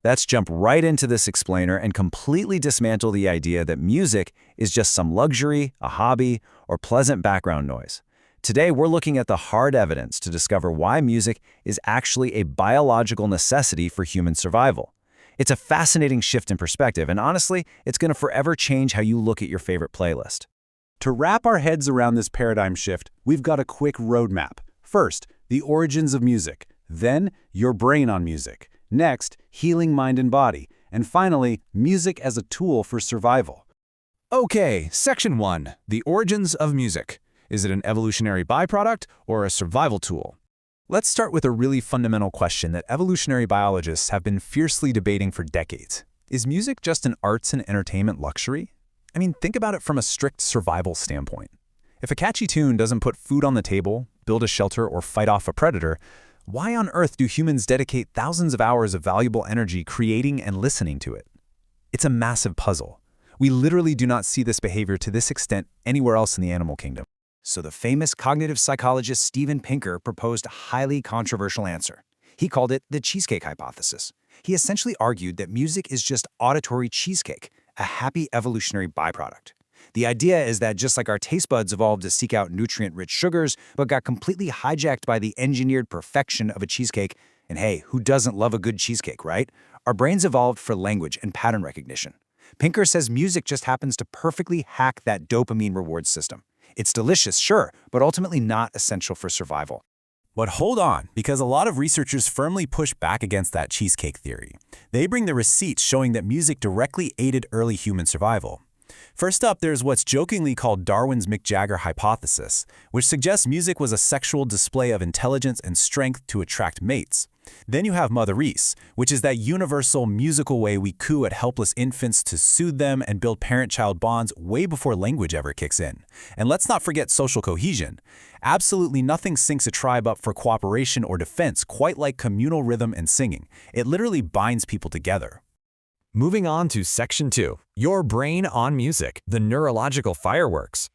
Let's jump right into this explainer and completely dismantle the idea that music is just some luxury, a hobby, or pleasant background noise. Today, we're looking at the hard evidence to discover why music is actually a biological necessity for human survival. It's a fascinating shift in perspective, and honestly, it's going to forever change how you look at your favorite playlist. To wrap our heads around this paradigm shift, we've got a quick roadmap. First, the origins of music. Then, your brain on music. Next, healing mind and body. And finally, music as a tool for survival. Okay, Section 1. The origins of music. Is it an evolutionary byproduct or a survival tool? Let's start with a really fundamental question that evolutionary biologists have been fiercely debating for decades. Is music just an arts and entertainment luxury? I mean, think about it from a strict survival standpoint. If a catchy tune doesn't put food on the table, build a shelter, or fight off a predator, why on earth do humans dedicate thousands of hours of valuable energy creating and listening to it? It's a massive puzzle. We literally do not see this behavior to this extent anywhere else in the animal kingdom. So the famous cognitive psychologist Steven Pinker proposed a highly controversial answer. He called it the cheesecake hypothesis. He essentially argued that music is just auditory cheesecake, a happy evolutionary byproduct. The idea is that just like our taste buds evolved to seek out nutrient-rich sugars, but got completely hijacked by the engineered perfection of a cheesecake, and hey, who doesn't love a good cheesecake, right? Our brains evolved for language and pattern recognition. Pinker says music just happens to perfectly hack that dopamine reward system. It's delicious, sure, but ultimately not essential for survival. But hold on, because a lot of researchers firmly push back against that cheesecake theory. They bring the receipts showing that music directly aided early human survival. First up, there's what's jokingly called Darwin's Mick Jagger hypothesis, which suggests music was a sexual display of intelligence and strength to attract mates. Then you have Mother Reese, which is that universal musical way we coo at helpless infants to soothe them and build parent-child bonds way before language ever kicks in. And let's not forget social cohesion. Absolutely nothing syncs a tribe up for cooperation or defense quite like communal rhythm and singing. It literally binds people together. Moving on to Section 2, Your Brain on Music, the Neurological Fireworks.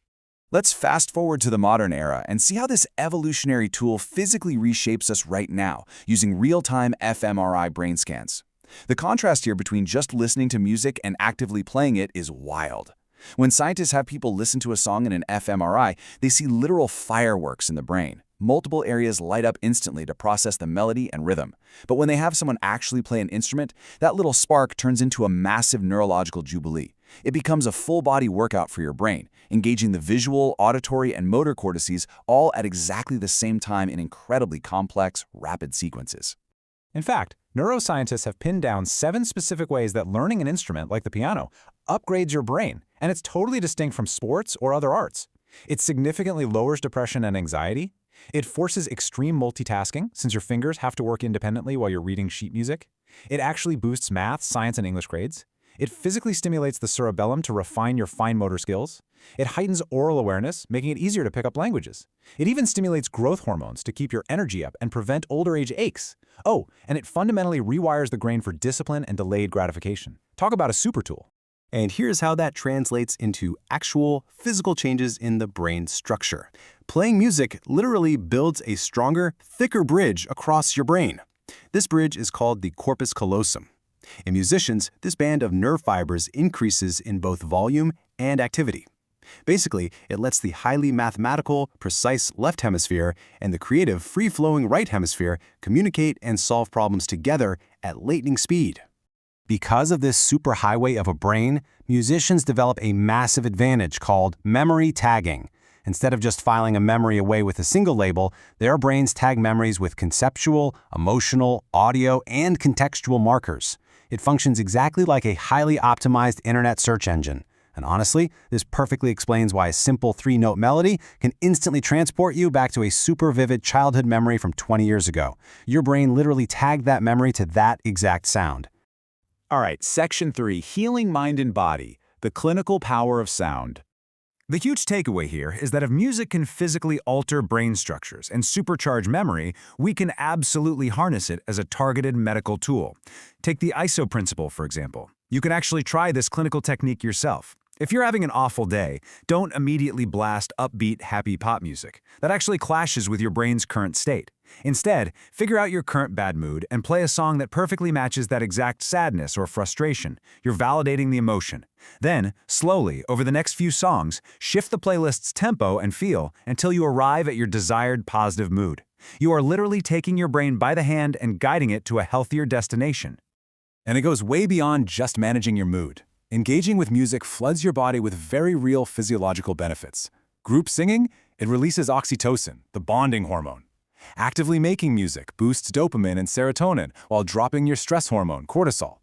Let's fast forward to the modern era and see how this evolutionary tool physically reshapes us right now, using real-time fMRI brain scans. The contrast here between just listening to music and actively playing it is wild. When scientists have people listen to a song in an fMRI, they see literal fireworks in the brain. Multiple areas light up instantly to process the melody and rhythm. But when they have someone actually play an instrument, that little spark turns into a massive neurological jubilee. It becomes a full-body workout for your brain, engaging the visual, auditory, and motor cortices all at exactly the same time in incredibly complex, rapid sequences. In fact, neuroscientists have pinned down 7 specific ways that learning an instrument, like the piano, upgrades your brain, and it's totally distinct from sports or other arts. It significantly lowers depression and anxiety. It forces extreme multitasking, since your fingers have to work independently while you're reading sheet music. It actually boosts math, science, and English grades. It physically stimulates the cerebellum to refine your fine motor skills. It heightens oral awareness, making it easier to pick up languages. It even stimulates growth hormones to keep your energy up and prevent older age aches. Oh, and it fundamentally rewires the brain for discipline and delayed gratification. Talk about a super tool. And here's how that translates into actual physical changes in the brain structure. Playing music literally builds a stronger, thicker bridge across your brain. This bridge is called the corpus callosum. In musicians, this band of nerve fibers increases in both volume and activity. Basically, it lets the highly mathematical, precise left hemisphere and the creative, free-flowing right hemisphere communicate and solve problems together at lightning speed. Because of this superhighway of a brain, musicians develop a massive advantage called memory tagging. Instead of just filing a memory away with a single label, their brains tag memories with conceptual, emotional, audio, and contextual markers. It functions exactly like a highly optimized internet search engine. And honestly, this perfectly explains why a simple 3-note melody can instantly transport you back to a super vivid childhood memory from 20 years ago. Your brain literally tagged that memory to that exact sound. All right, Section 3, Healing Mind and Body, the Clinical Power of Sound. The huge takeaway here is that if music can physically alter brain structures and supercharge memory, we can absolutely harness it as a targeted medical tool. Take the ISO principle, for example. You can actually try this clinical technique yourself. If you're having an awful day, don't immediately blast upbeat, happy pop music. That actually clashes with your brain's current state. Instead, figure out your current bad mood and play a song that perfectly matches that exact sadness or frustration. You're validating the emotion. Then, slowly, over the next few songs, shift the playlist's tempo and feel until you arrive at your desired positive mood. You are literally taking your brain by the hand and guiding it to a healthier destination. And it goes way beyond just managing your mood. Engaging with music floods your body with very real physiological benefits. Group singing, it releases oxytocin, the bonding hormone. Actively making music boosts dopamine and serotonin while dropping your stress hormone, cortisol.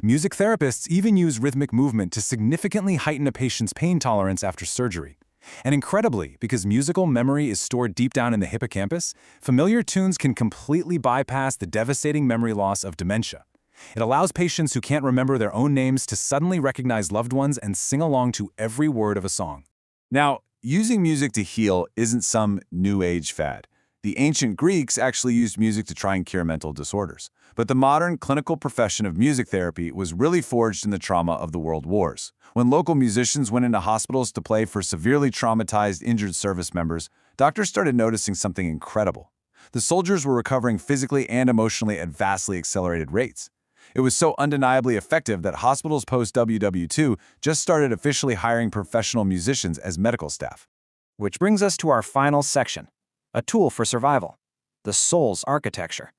Music therapists even use rhythmic movement to significantly heighten a patient's pain tolerance after surgery. And incredibly, because musical memory is stored deep down in the hippocampus, familiar tunes can completely bypass the devastating memory loss of dementia. It allows patients who can't remember their own names to suddenly recognize loved ones and sing along to every word of a song. Now, using music to heal isn't some new age fad. The ancient Greeks actually used music to try and cure mental disorders. But the modern clinical profession of music therapy was really forged in the trauma of the world wars. When local musicians went into hospitals to play for severely traumatized, injured service members, doctors started noticing something incredible. The soldiers were recovering physically and emotionally at vastly accelerated rates. It was so undeniably effective that hospitals post-WW II just started officially hiring professional musicians as medical staff. Which brings us to our final section, a tool for survival, the soul's architecture.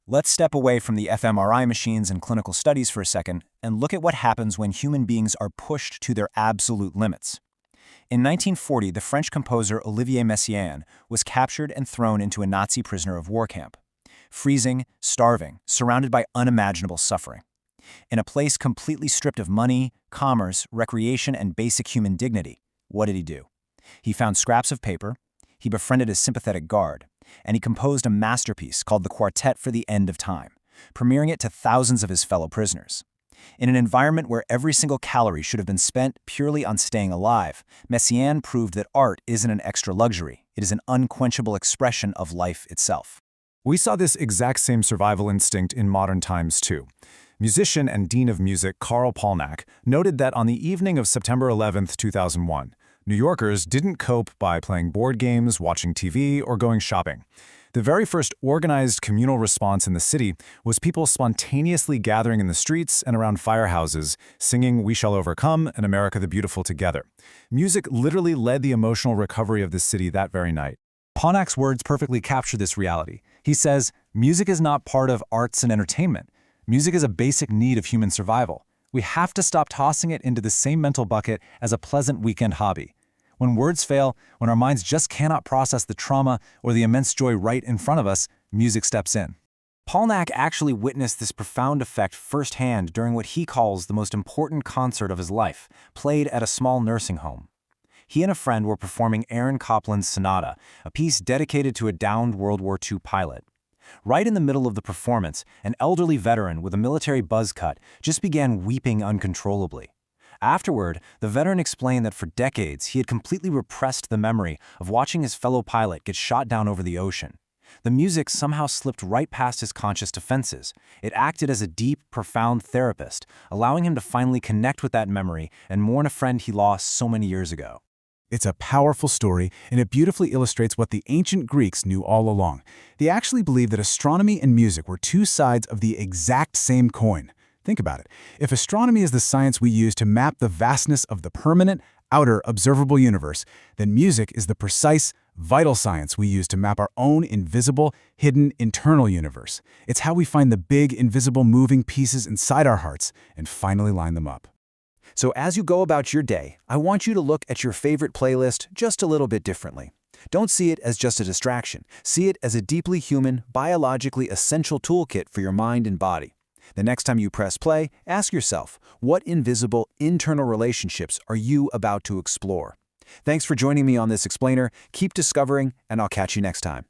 Let's step away from the fMRI machines and clinical studies for a second and look at what happens when human beings are pushed to their absolute limits. In 1940, the French composer Olivier Messiaen was captured and thrown into a Nazi prisoner of war camp. Freezing, starving, surrounded by unimaginable suffering. In a place completely stripped of money, commerce, recreation, and basic human dignity, what did he do? He found scraps of paper, he befriended his sympathetic guard, and he composed a masterpiece called the Quartet for the End of Time, premiering it to thousands of his fellow prisoners. In an environment where every single calorie should have been spent purely on staying alive, Messiaen proved that art isn't an extra luxury, it is an unquenchable expression of life itself. We saw this exact same survival instinct in modern times, too. Musician and Dean of Music Carl Polnack noted that on the evening of September 11, 2001, New Yorkers didn't cope by playing board games, watching TV, or going shopping. The very first organized communal response in the city was people spontaneously gathering in the streets and around firehouses, singing We Shall Overcome and America the Beautiful together. Music literally led the emotional recovery of the city that very night. Polnack's words perfectly capture this reality. He says, music is not part of arts and entertainment. Music is a basic need of human survival. We have to stop tossing it into the same mental bucket as a pleasant weekend hobby. When words fail, when our minds just cannot process the trauma or the immense joy right in front of us, music steps in. Polnack actually witnessed this profound effect firsthand during what he calls the most important concert of his life, played at a small nursing home. He and a friend were performing Aaron Copland's Sonata, a piece dedicated to a downed World War II pilot. Right in the middle of the performance, an elderly veteran with a military buzz cut just began weeping uncontrollably. Afterward, the veteran explained that for decades he had completely repressed the memory of watching his fellow pilot get shot down over the ocean. The music somehow slipped right past his conscious defenses. It acted as a deep, profound therapist, allowing him to finally connect with that memory and mourn a friend he lost so many years ago. It's a powerful story, and it beautifully illustrates what the ancient Greeks knew all along. They actually believed that astronomy and music were two sides of the exact same coin. Think about it. If astronomy is the science we use to map the vastness of the permanent, outer, observable universe, then music is the precise, vital science we use to map our own invisible, hidden, internal universe. It's how we find the big, invisible, moving pieces inside our hearts and finally line them up. So as you go about your day, I want you to look at your favorite playlist just a little bit differently. Don't see it as just a distraction. See it as a deeply human, biologically essential toolkit for your mind and body. The next time you press play, ask yourself, what invisible, internal relationships are you about to explore? Thanks for joining me on this explainer. Keep discovering, and I'll catch you next time.